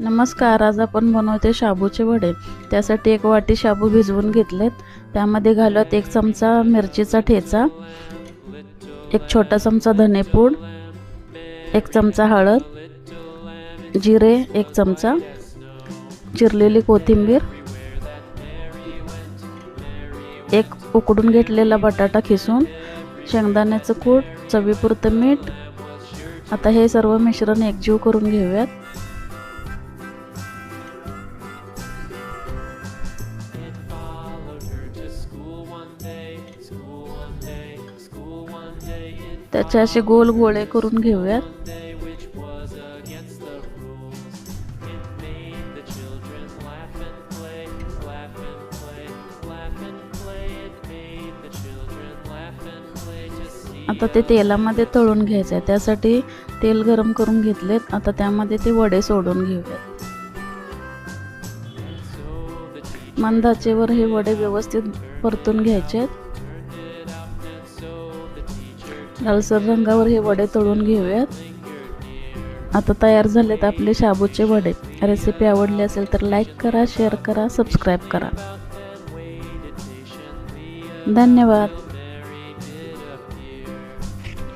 नमस्कार, आज आपण बनवते शाबूचे वडे। त्यासाठी एक वाटी शाबू भिजवून घेतलेत। त्यामध्ये घालत 1 चमचा मिरचीचा ठेचा, 1 छोटा चमचा धनेपूड, 1 चमचा हळद, जिरे 1 चमचा, चिरलेली कोथिंबीर, 1 उकडून घेतलेला बटाटा खिसून, शेंगदाण्याचं कूट, चवीपुरतं मीठ। आता हे सर्व मिश्रण एकजीव करून घेऊयात। त्याचे असे गोल गोळे करून घेऊयात। आता ते तेलामध्ये तळून घ्यायचे आहे। त्यासाठी तेल गरम करून घेतलेत। आता त्यामध्ये ते वडे सोडून घेऊयात। मंद आचेवर हे वडे व्यवस्थित परतून घ्यायचे आहेत। लालसर रंगावर हे वडे तळून घेऊयात। आता तयार झालेत आपले शाबूचे वडे। रेसिपी आवडली असेल तर लाईक करा, शेअर करा, सबस्क्राईब करा। धन्यवाद।